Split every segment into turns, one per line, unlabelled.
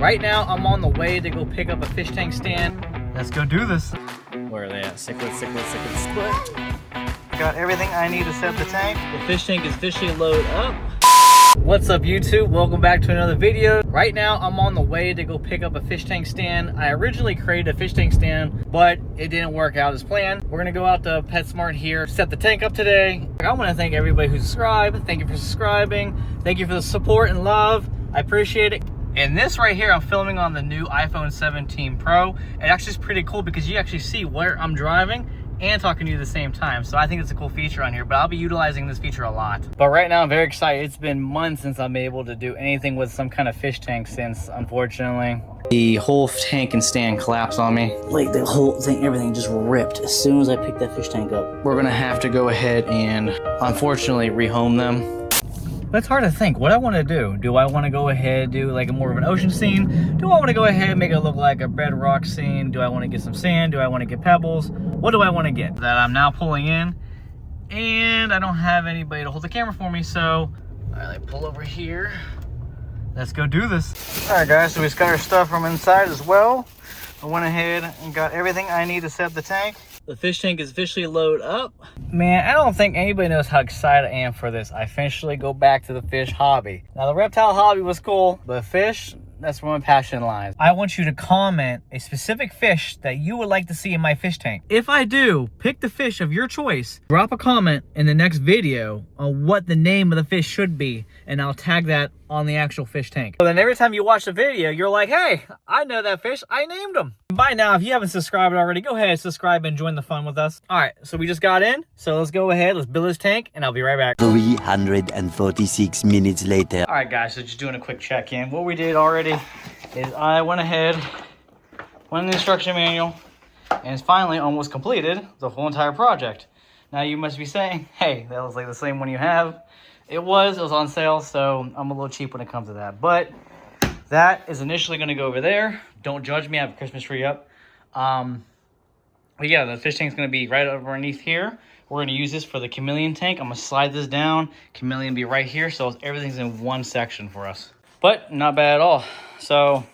Right now, I'm on the way to go pick up a fish tank stand. Let's go do this. Where are they at? Cichlids. Got everything I need to set the tank. The fish tank is officially loaded up. What's up, YouTube? Welcome back to another video. Right now, I'm on the way to go pick up a fish tank stand. I originally created a fish tank stand, but it didn't work out as planned. We're gonna go out to PetSmart here, set the tank up today. I wanna thank everybody who subscribed. Thank you for subscribing. Thank you for the support and love. I appreciate it. And this right here, I'm filming on the new iPhone 17 Pro. It actually is pretty cool because you actually see where I'm driving and talking to you at the same time. So I think it's a cool feature on here, but I'll be utilizing this feature a lot. But right now I'm very excited. It's been months since I'm able to do anything with some kind of fish tank since, unfortunately, the whole tank and stand collapsed on me. Like the whole thing, everything just ripped as soon as I picked that fish tank up. We're gonna have to go ahead and unfortunately rehome them. But it's hard to think what I want to do. Do I want to go ahead and do like a more of an ocean scene? Do I want to go ahead and make it look like a bedrock scene? Do I want to get some sand? Do I want to get pebbles? What do I want to get? That I'm now pulling in, and I don't have anybody to hold the camera for me, so I pull over here. Let's go do this. All right, guys, so we just got our stuff from inside as well. I went ahead and got everything I need to set the tank. The fish tank is officially loaded up. Man, I don't think anybody knows how excited I am for this. I officially go back to the fish hobby. Now, the reptile hobby was cool, but fish, that's where my passion lies. I want you to comment a specific fish that you would like to see in my fish tank. If I do, pick the fish of your choice. Drop a comment in the next video on what the name of the fish should be, and I'll tag that on the actual fish tank. So then every time you watch the video, you're like, hey, I know that fish, I named him. By now, if you haven't subscribed already, go ahead and subscribe and join the fun with us. All right, so we just got in, so let's go ahead, let's build this tank, and I'll be right back.
346 minutes later.
All right, guys, so just doing a quick check-in. What we did already is I went ahead, went in the instruction manual, and it's finally almost completed the whole entire project. Now you must be saying, hey, that was like the same one you have. It was on sale, so I'm a little cheap when it comes to that. But that is initially gonna go over there. Don't judge me, I have a Christmas tree up. But yeah, the fish tank's gonna be right underneath here. We're gonna use this for the chameleon tank. I'm gonna slide this down, chameleon be right here, so everything's in one section for us. But not bad at all. So,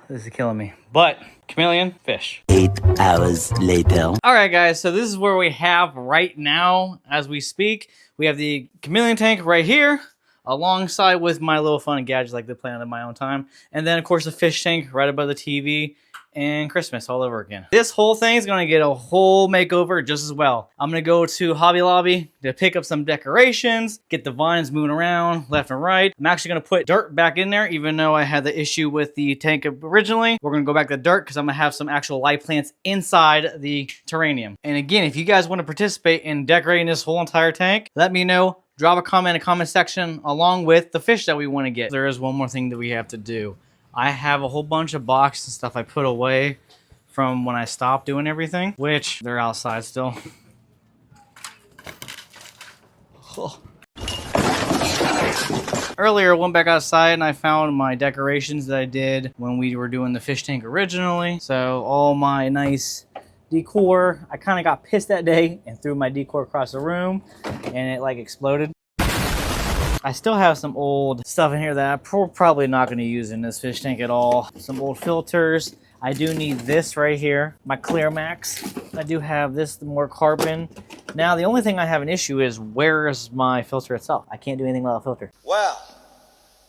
this is killing me. But, chameleon, fish.
8 hours later.
All right, guys, so this is where we have right now, as we speak. We have the chameleon tank right here, alongside with my little fun gadgets like the planet of my own time. And then, of course, the fish tank right above the TV. And Christmas all over again. This whole thing is going to get a whole makeover just as well. I'm going to go to Hobby Lobby to pick up some decorations, get the vines moving around left and right. I'm actually going to put dirt back in there, even though I had the issue with the tank originally. We're going to go back to dirt because I'm going to have some actual live plants inside the terrarium. And again, if you guys want to participate in decorating this whole entire tank, let me know. Drop a comment in the comment section along with the fish that we want to get. There is one more thing that we have to do. I have a whole bunch of boxes and stuff I put away from when I stopped doing everything, which they're outside still. Oh. Earlier, I went back outside and I found my decorations that I did when we were doing the fish tank originally. So all my nice decor, I kind of got pissed that day and threw my decor across the room and it like exploded. I still have some old stuff in here that I'm probably not going to use in this fish tank at all. Some old filters. I do need this right here, my Clear Max. I do have this more carbon. Now, the only thing I have an issue is where is my filter itself? I can't do anything without a filter.
Well,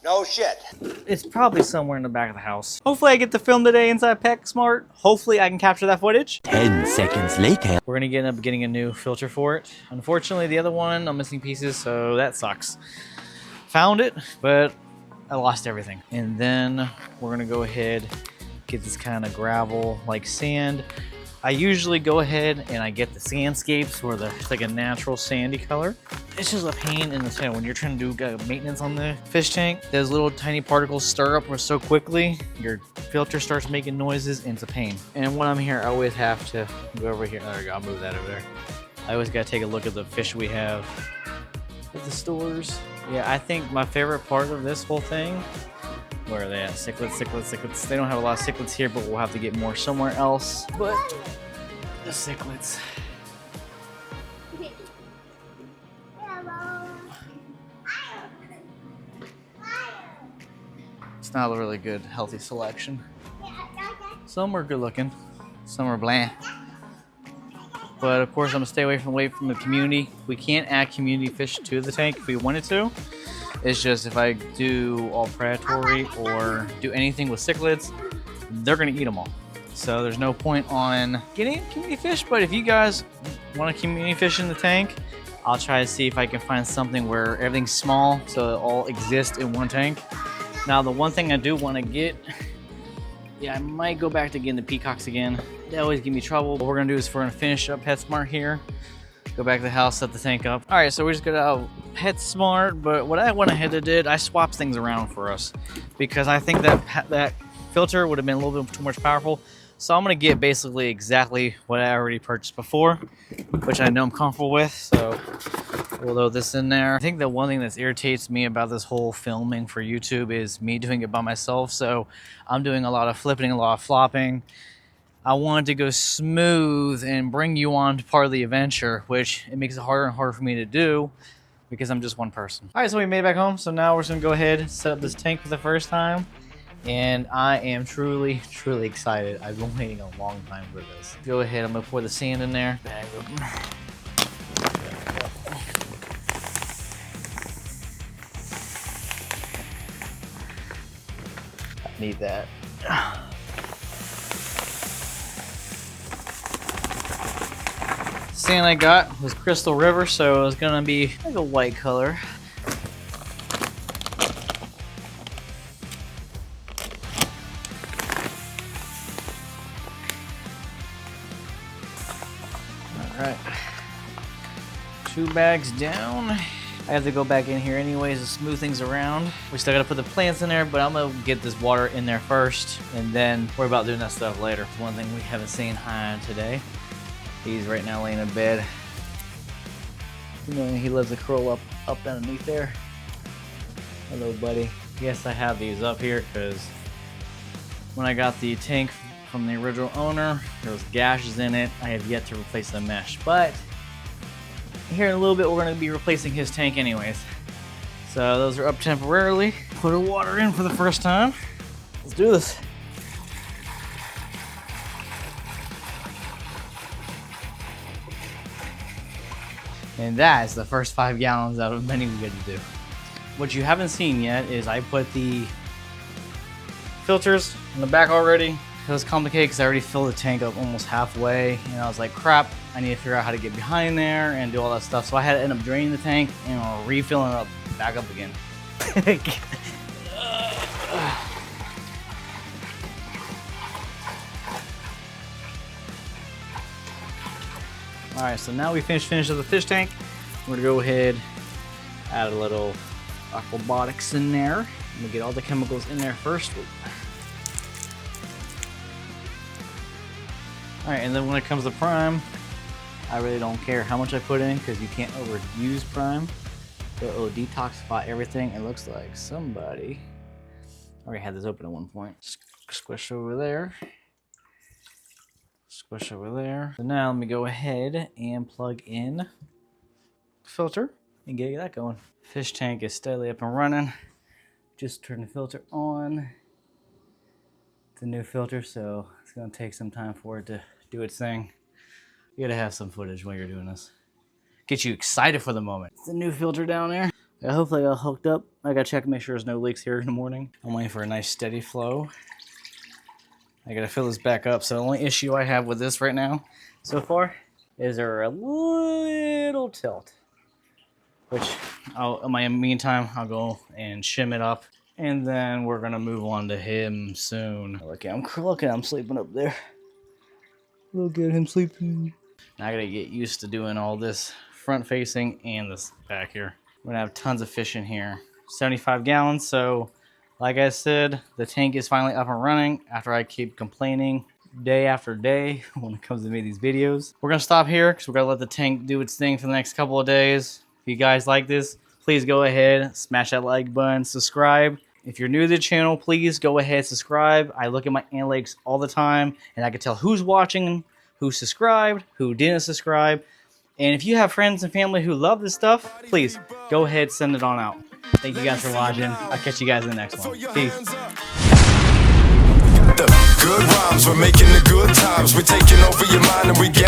no shit.
It's probably somewhere in the back of the house. Hopefully I get to film today inside PetSmart. Hopefully I can capture that footage.
10 seconds later.
We're going to end up getting a new filter for it. Unfortunately, the other one, I'm missing pieces, so that sucks. Found it, but I lost everything. And then we're gonna go ahead, get this kind of gravel like sand. I usually go ahead and I get the sandscapes where it's like a natural sandy color. It's just a pain in the tail when you're trying to do maintenance on the fish tank. Those little tiny particles stir up so quickly, your filter starts making noises and it's a pain. And when I'm here, I always have to go over here. There we go, I'll move that over there. I always gotta take a look at the fish we have at the stores. Yeah, I think my favorite part of this whole thing, where are they at? Cichlids. They don't have a lot of cichlids here, but we'll have to get more somewhere else. But the cichlids. It's not a really good, healthy selection. Some are good looking, some are bland. But of course, I'm gonna stay away from the community. We can't add community fish to the tank if we wanted to. It's just if I do all predatory or do anything with cichlids, they're gonna eat them all. So there's no point on getting community fish. But if you guys want a community fish in the tank, I'll try to see if I can find something where everything's small so it all exists in one tank. Now, the one thing I do want to get, yeah, I might go back to getting the peacocks again. They always give me trouble. What we're gonna do is we're gonna finish up PetSmart here, go back to the house, set the tank up. All right, so we just got out PetSmart, but what I went ahead and did, I swapped things around for us because I think that filter would have been a little bit too much powerful. So I'm gonna get basically exactly what I already purchased before, which I know I'm comfortable with. So we'll load this in there. I think the one thing that irritates me about this whole filming for YouTube is me doing it by myself. So I'm doing a lot of flipping, a lot of flopping. I wanted to go smooth and bring you on to part of the adventure, which it makes it harder and harder for me to do because I'm just one person. All right, so we made it back home. So now we're just gonna go ahead and set up this tank for the first time. And I am truly, truly excited. I've been waiting a long time for this. Go ahead, I'm gonna pour the sand in there. Bag them. I need that. Sand I got was Crystal River, so it's gonna be like a white color. Alright, 2 bags down. I have to go back in here anyways to smooth things around. We still gotta put the plants in there, but I'm gonna get this water in there first and then worry about doing that stuff later. One thing we haven't seen Han today. He's right now laying in bed. You know, he loves to curl up underneath there. Hello, buddy. Yes, I have these up here because when I got the tank from the original owner, there was gashes in it. I have yet to replace the mesh, but here in a little bit we're going to be replacing his tank anyways. So those are up temporarily. Put our water in for the first time. Let's do this. And that is the first 5 gallons out of many we get to do. What you haven't seen yet is I put the filters in the back already. It was complicated because I already filled the tank up almost halfway, and I was like, crap, I need to figure out how to get behind there and do all that stuff. So I had to end up draining the tank and refilling it up back up again. All right, so now we finished the fish tank. We're gonna go ahead, add a little aquabiotics in there. I'm gonna get all the chemicals in there first. All right, and then when it comes to prime, I really don't care how much I put in because you can't overuse prime. It'll detoxify everything. It looks like somebody already had this open at one point. Squish over there. Squish over there. So now let me go ahead and plug in the filter and get that going. Fish tank is steadily up and running. Just turn the filter on. It's a new filter, so it's gonna take some time for it to do its thing. You gotta have some footage while you're doing this. Get you excited for the moment. It's a new filter down there. Hopefully I got hooked up. I gotta check and make sure there's no leaks here in the morning. I'm waiting for a nice steady flow. I gotta fill this back up. So the only issue I have with this right now so far is there a little tilt, which in the meantime, I'll go and shim it up, and then we're gonna move on to him soon. Look at him sleeping up there. Look at him sleeping. Now I gotta get used to doing all this front facing and this back here. We're gonna have tons of fish in here. 75 gallons, so like I said, the tank is finally up and running after I keep complaining day after day when it comes to making these videos. We're gonna stop here because we're gonna let the tank do its thing for the next couple of days. If you guys like this, please go ahead, smash that like button, subscribe. If you're new to the channel, please go ahead, subscribe. I look at my analytics all the time and I can tell who's watching, who subscribed, who didn't subscribe. And if you have friends and family who love this stuff, please go ahead, send it on out. Thank you guys for watching. I'll catch you guys in the next one. Peace.
The good rhymes, we're making the good times. We're taking over your mind and we get